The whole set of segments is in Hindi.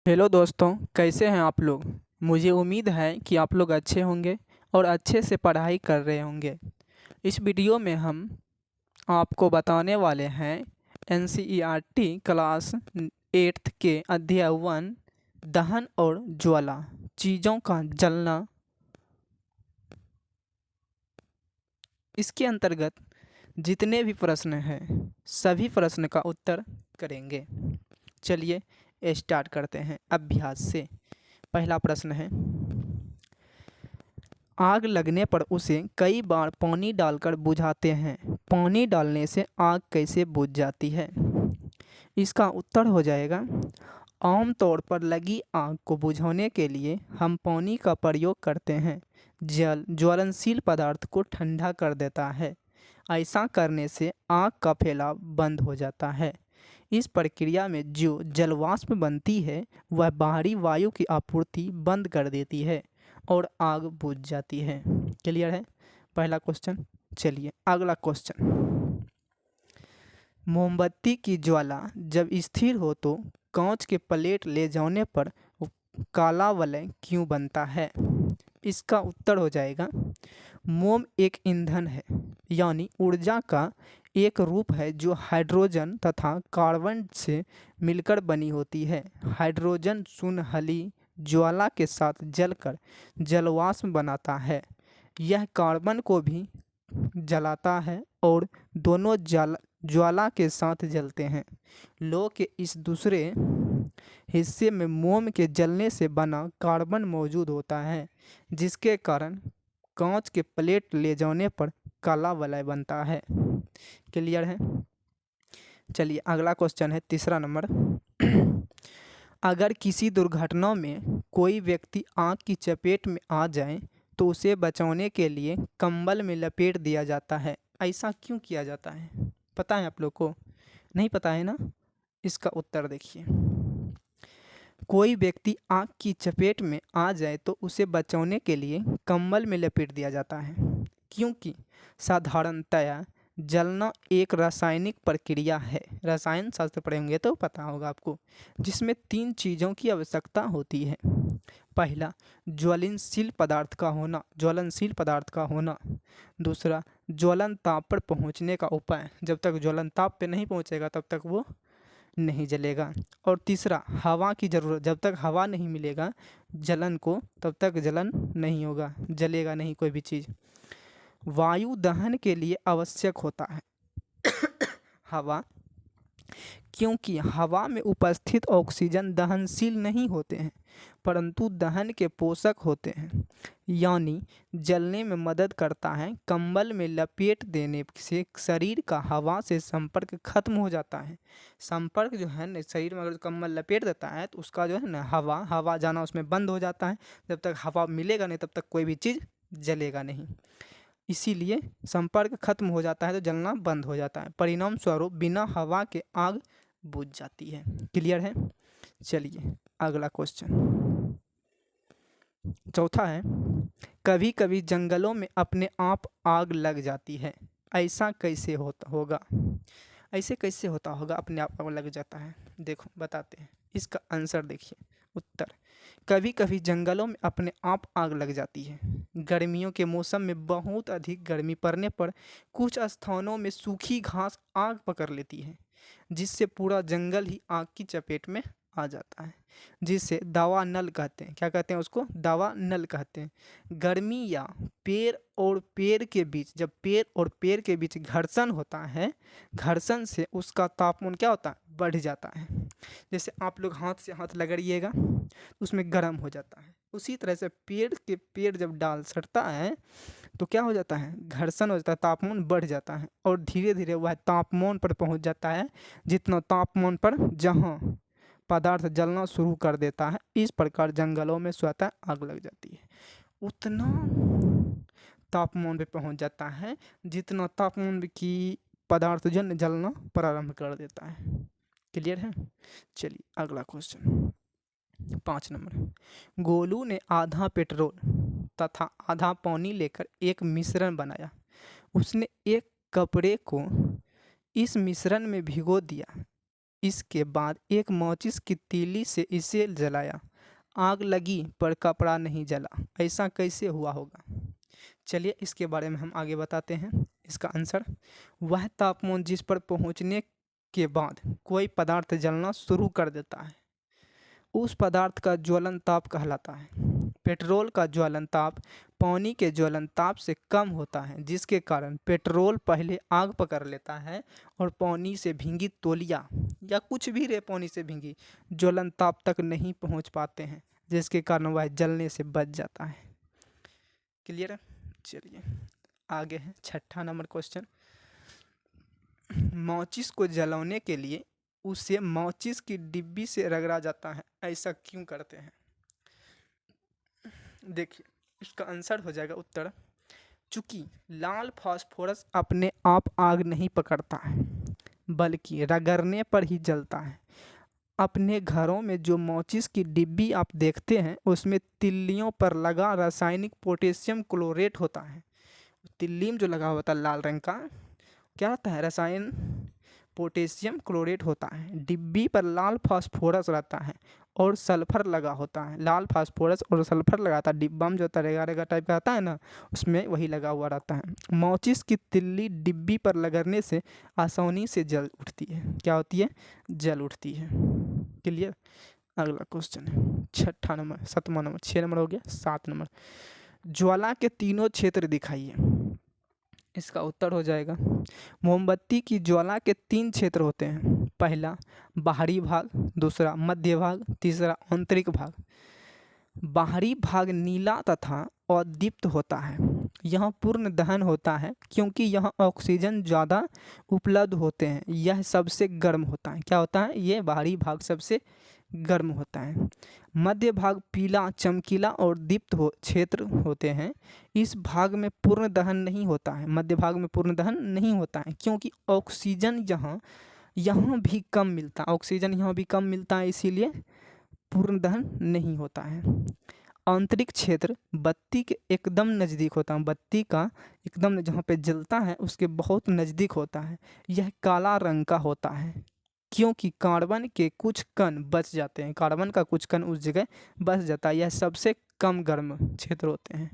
हेलो दोस्तों, कैसे हैं आप लोग। मुझे उम्मीद है कि आप लोग अच्छे होंगे और अच्छे से पढ़ाई कर रहे होंगे। इस वीडियो में हम आपको बताने वाले हैं एनसीईआरटी क्लास 8th के अध्याय 1 दहन और ज्वाला, चीज़ों का जलना। इसके अंतर्गत जितने भी प्रश्न हैं सभी प्रश्न का उत्तर करेंगे। चलिए स्टार्ट करते हैं अभ्यास से। पहला प्रश्न है, आग लगने पर उसे कई बार पानी डालकर बुझाते हैं। पानी डालने से आग कैसे बुझ जाती है? इसका उत्तर हो जाएगा, आमतौर पर लगी आग को बुझाने के लिए हम पानी का प्रयोग करते हैं। जल ज्वलनशील पदार्थ को ठंडा कर देता है। ऐसा करने से आग का फैलाव बंद हो जाता है। इस प्रक्रिया में जो जलवाष्प बनती है वह बाहरी वायु की आपूर्ति बंद कर देती है और आग बुझ जाती है। क्लियर है पहला क्वेश्चन। चलिए अगला क्वेश्चन, मोमबत्ती की ज्वाला जब स्थिर हो तो कांच के प्लेट ले जाने पर काला वलय क्यों बनता है? इसका उत्तर हो जाएगा, मोम एक ईंधन है, यानी ऊर्जा का एक रूप है जो हाइड्रोजन तथा कार्बन से मिलकर बनी होती है। हाइड्रोजन सुनहली ज्वाला के साथ जलकर जलवाष्प बनाता है। यह कार्बन को भी जलाता है और दोनों ज्वाला के साथ जलते हैं। लौ के इस दूसरे हिस्से में मोम के जलने से बना कार्बन मौजूद होता है, जिसके कारण कांच के प्लेट ले जाने पर काला वलय बनता है। क्लियर है। चलिए अगला क्वेश्चन है तीसरा नंबर, अगर किसी दुर्घटना में कोई व्यक्ति आग की चपेट में आ जाए तो उसे बचाने के लिए कंबल में लपेट दिया जाता है। ऐसा क्यों किया जाता है? पता है आप लोग को? नहीं पता है ना? इसका उत्तर देखिए, कोई व्यक्ति आग की चपेट में आ जाए तो उसे बचाने के लिए कंबल में लपेट दिया जाता है, क्योंकि साधारणतया जलना एक रासायनिक प्रक्रिया है। रसायन शास्त्र पढ़ेंगे तो पता होगा आपको, जिसमें 3 चीज़ों की आवश्यकता होती है। पहला, ज्वलनशील पदार्थ का होना। दूसरा, ज्वलन ताप पर पहुंचने का उपाय, जब तक ज्वलन ताप पे नहीं पहुंचेगा तब तक वो नहीं जलेगा। और तीसरा, हवा की ज़रूरत, जब तक हवा नहीं मिलेगा जलन को तब तक जलन नहीं होगा, जलेगा नहीं कोई भी चीज़। वायु दहन के लिए आवश्यक होता है हवा, क्योंकि हवा में उपस्थित ऑक्सीजन दहनशील नहीं होते हैं परंतु दहन के पोषक होते हैं, यानी जलने में मदद करता है। कंबल में लपेट देने से शरीर का हवा से संपर्क खत्म हो जाता है। संपर्क जो है ना, शरीर में अगर कंबल लपेट देता है तो उसका जो है ना हवा जाना उसमें बंद हो जाता है। जब तक हवा मिलेगा नहीं तब तक कोई भी चीज़ जलेगा नहीं। इसीलिए संपर्क खत्म हो जाता है तो जलना बंद हो जाता है। परिणाम स्वरूप बिना हवा के आग बुझ जाती है। क्लियर है। चलिए अगला क्वेश्चन, चौथा है, कभी कभी जंगलों में अपने आप आग लग जाती है। ऐसा कैसे होगा? ऐसे कैसे होता होगा अपने आप आग लग जाता है? देखो बताते हैं। इसका आंसर देखिए, उत्तर, कभी कभी जंगलों में अपने आप आग लग जाती है। गर्मियों के मौसम में बहुत अधिक गर्मी पड़ने पर कुछ स्थानों में सूखी घास आग पकड़ लेती है, जिससे पूरा जंगल ही आग की चपेट में आ जाता है, जिसे दावा नल कहते हैं। क्या कहते हैं उसको? दावा नल कहते हैं। गर्मी या पेड़ और पेड़ के बीच, जब पेड़ और पेड़ के बीच घर्षण होता है, घर्षण से उसका तापमान क्या होता है? बढ़ जाता है। जैसे आप लोग हाथ से हाथ रगड़िएगा तो उसमें गर्म हो जाता है, उसी तरह से पेड़ जब डाल सड़ता है तो क्या हो जाता है? घर्षण हो जाता है, तापमान बढ़ जाता है और धीरे धीरे वह तापमान पर पहुंच जाता है, जितना तापमान पर जहां पदार्थ जलना शुरू कर देता है। इस प्रकार जंगलों में स्वतः आग लग जाती है। उतना तापमान पे पहुंच जाता है जितना तापमान की पदार्थ जलना प्रारंभ कर देता है। क्लियर है। चलिए अगला क्वेश्चन, 5 नंबर, गोलू ने आधा पेट्रोल तथा आधा पानी लेकर एक मिश्रण बनाया। उसने एक कपड़े को इस मिश्रण में भिगो दिया। इसके बाद एक माचिस की तीली से इसे जलाया, आग लगी पर कपड़ा नहीं जला, ऐसा कैसे हुआ होगा? चलिए इसके बारे में हम आगे बताते हैं। इसका आंसर, वह तापमान जिस पर पहुंचने के बाद कोई पदार्थ जलना शुरू कर देता है उस पदार्थ का ज्वलन ताप कहलाता है। पेट्रोल का ज्वलन ताप पानी के ज्वलन ताप से कम होता है, जिसके कारण पेट्रोल पहले आग पकड़ लेता है और पानी से भींगी तौलिया या कुछ भी रहे पानी से भींगी ज्वलन ताप तक नहीं पहुंच पाते हैं, जिसके कारण वह जलने से बच जाता है। क्लियर है? चलिए आगे है 6ठा नंबर क्वेश्चन। माचिस को जलाने के लिए उसे माचिस की डिब्बी से रगड़ा जाता है, ऐसा क्यों करते हैं? देखिए इसका आंसर हो जाएगा उत्तर, चूंकि लाल फास्फोरस अपने आप आग नहीं पकड़ता है बल्कि रगड़ने पर ही जलता है। अपने घरों में जो माचिस की डिब्बी आप देखते हैं उसमें तिल्लियों पर लगा रासायनिक पोटेशियम क्लोरेट होता है। तिल्ली में जो लगा होता है लाल रंग का क्या होता है? रसायन पोटेशियम क्लोरेट होता है। डिब्बी पर लाल फास्फोरस रहता है और सल्फर लगा होता है। लाल फास्फोरस और सल्फर लगाता है डिब्बा में, जो तरेगा रेगा टाइप का आता है ना, उसमें वही लगा हुआ रहता है। माचिस की तिल्ली डिब्बी पर लगने से आसानी से जल उठती है। क्या होती है? जल उठती है। क्लियर? अगला क्वेश्चन है 6ठा नंबर, 7वां नंबर, 6 नंबर हो गया, 7 नंबर। ज्वाला के तीनों क्षेत्र दिखाइए। इसका उत्तर हो जाएगा, मोमबत्ती की ज्वाला के 3 क्षेत्र होते हैं। पहला बाहरी भाग, दूसरा मध्य भाग, तीसरा आंतरिक भाग। बाहरी भाग नीला तथा अदीप्त होता है। यह पूर्ण दहन होता है क्योंकि यहाँ ऑक्सीजन ज़्यादा उपलब्ध होते हैं। यह सबसे गर्म होता है। क्या होता है? ये बाहरी भाग सबसे गर्म होता है। मध्य भाग पीला, चमकीला और दीप्त क्षेत्र होते हैं। इस भाग में पूर्ण दहन नहीं होता है। मध्य भाग में पूर्ण दहन नहीं होता है क्योंकि ऑक्सीजन यहाँ भी कम मिलता है। ऑक्सीजन यहाँ भी कम मिलता है, इसीलिए पूर्ण दहन नहीं होता है। आंतरिक क्षेत्र बत्ती के एकदम नज़दीक होता है। बत्ती का एकदम जहाँ पे जलता है उसके बहुत नज़दीक होता है। यह काला रंग का होता है क्योंकि कार्बन के कुछ कण बच जाते हैं। कार्बन का कुछ कण उस जगह बच जाता है। यह सबसे कम गर्म क्षेत्र होते हैं।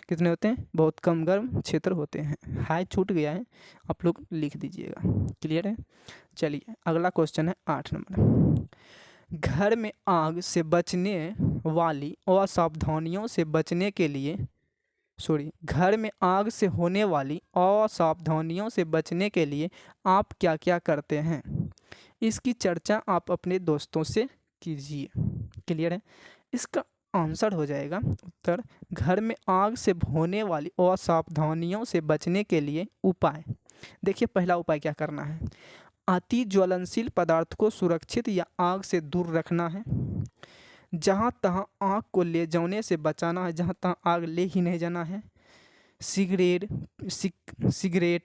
कितने होते हैं? बहुत कम गर्म क्षेत्र होते हैं। हाई छूट गया है, आप लोग लिख दीजिएगा। क्लियर है? चलिए अगला क्वेश्चन है 8 नंबर। घर में आग से बचने वाली असावधानियों से बचने के लिए घर में आग से होने वाली असावधानियों से बचने के लिए आप क्या क्या करते हैं? इसकी चर्चा आप अपने दोस्तों से कीजिए। क्लियर है? इसका आंसर हो जाएगा उत्तर, घर में आग से होने वाली असावधानियों से बचने के लिए उपाय। देखिए पहला उपाय क्या करना है, अति ज्वलनशील पदार्थ को सुरक्षित या आग से दूर रखना है। जहाँ तहाँ आग को ले जाने से बचाना है, जहाँ तहाँ आग ले ही नहीं जाना है। सिगरेट,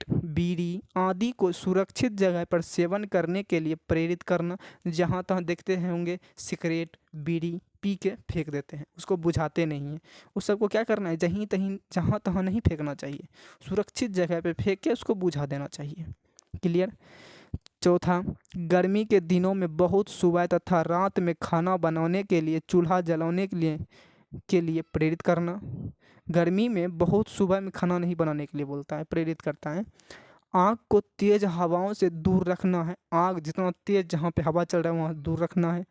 बीड़ी आदि को सुरक्षित जगह पर सेवन करने के लिए प्रेरित करना। जहाँ तहाँ देखते हैं होंगे सिगरेट बीड़ी पी के फेंक देते हैं, उसको बुझाते नहीं हैं। उस सबको क्या करना है, जहाँ तहाँ नहीं फेंकना चाहिए, सुरक्षित जगह पे फेंक के उसको बुझा देना चाहिए। क्लियर? चौथा, गर्मी के दिनों में बहुत सुबह तथा रात में खाना बनाने के लिए चूल्हा जलाने के लिए प्रेरित करना। गर्मी में बहुत सुबह में खाना नहीं बनाने के लिए बोलता है, प्रेरित करता है। आग को तेज़ हवाओं से दूर रखना है। आग जितना तेज़ जहाँ पे हवा चल रहा है वहाँ दूर रखना है।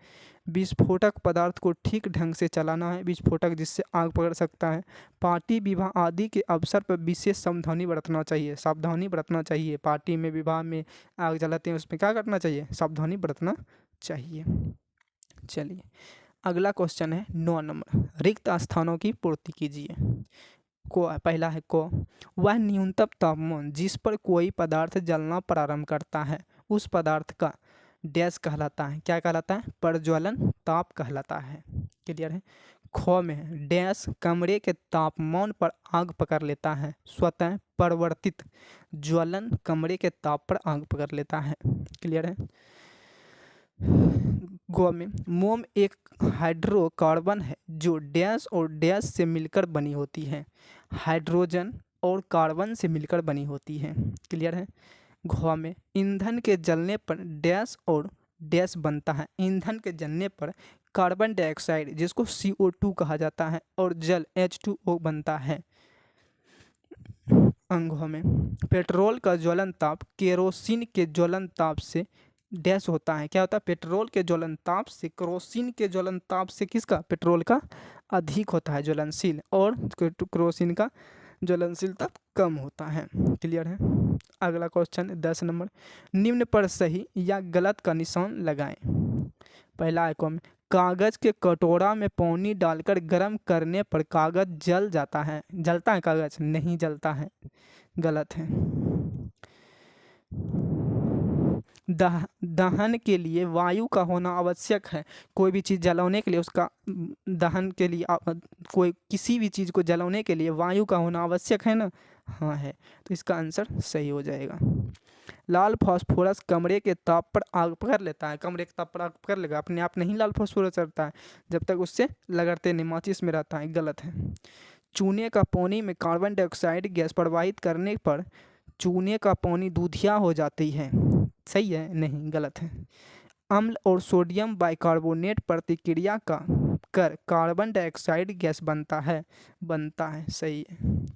विस्फोटक पदार्थ को ठीक ढंग से चलाना है, विस्फोटक जिससे आग पकड़ सकता है। पार्टी विवाह आदि के अवसर पर विशेष सावधानी बरतना चाहिए। पार्टी में, विवाह में आग जलाते हैं, उसमें क्या करना चाहिए? सावधानी बरतना चाहिए। चलिए अगला क्वेश्चन है 9 नंबर, रिक्त स्थानों की पूर्ति कीजिए। पहला है वह न्यूनतम तापमान जिस पर कोई पदार्थ जलना प्रारंभ करता है उस पदार्थ का डैश कहलाता है। क्या कहलाता है? प्रज्वलन ताप कहलाता है। क्लियर है? में डैश कमरे के तापमान पर आग पकड़ लेता है। स्वतः परिवर्तित ज्वलन कमरे के ताप पर आग पकड़ लेता है। क्लियर है? में मोम एक हाइड्रोकार्बन है जो डैश और डैश से मिलकर बनी होती है। हाइड्रोजन और कार्बन से मिलकर बनी होती है। क्लियर है? में ईंधन के जलने पर डैश और डैश बनता है। ईंधन के जलने पर कार्बन डाइऑक्साइड जिसको CO2 कहा जाता है और जल H2O बनता है। अंगों में पेट्रोल का ज्वलन ताप केरोसिन के ज्वलन ताप से डैश होता है। क्या होता है? पेट्रोल के ज्वलन ताप से केरोसिन के ज्वलन ताप से किसका? पेट्रोल का अधिक होता है ज्वलनशील, और केरोसिन का ज्वलनशीलता कम होता है। क्लियर है? अगला क्वेश्चन 10 नंबर, निम्न पर सही या गलत का निशान लगाएं। पहला आइकॉन, कागज के कटोरा में पानी डालकर गर्म करने पर कागज जल जाता है। जलता है कागज? नहीं जलता है, गलत है। दहन के लिए वायु का होना आवश्यक है। कोई भी चीज़ जलाने के लिए उसका दहन के लिए कोई किसी भी चीज़ को जलाने के लिए वायु का होना आवश्यक है ना? हाँ है, तो इसका आंसर सही हो जाएगा। लाल फास्फोरस कमरे के ताप पर आग पकड़ लेता है। कमरे के ताप पर आग पकड़ लेगा, अपने आप नहीं लाल फास्फोरस चढ़ता है जब तक उससे लगड़ते नहीं, माचिस में रहता है। गलत है। चूने का पानी में कार्बन डाइऑक्साइड गैस प्रवाहित करने पर चूने का पानी दूधिया हो जाती है। सही है? नहीं, गलत है। अम्ल और सोडियम बाइकार्बोनेट प्रतिक्रिया कर कार्बन डाइऑक्साइड गैस बनता है। सही है।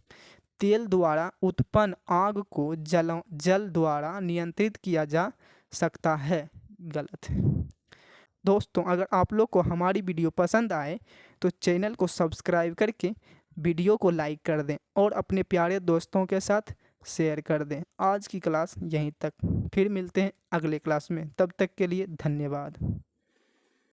तेल द्वारा उत्पन्न आग को जल द्वारा नियंत्रित किया जा सकता है। गलत है। दोस्तों, अगर आप लोग को हमारी वीडियो पसंद आए तो चैनल को सब्सक्राइब करके वीडियो को लाइक कर दें और अपने प्यारे दोस्तों के साथ शेयर कर दें। आज की क्लास यहीं तक, फिर मिलते हैं अगले क्लास में। तब तक के लिए धन्यवाद।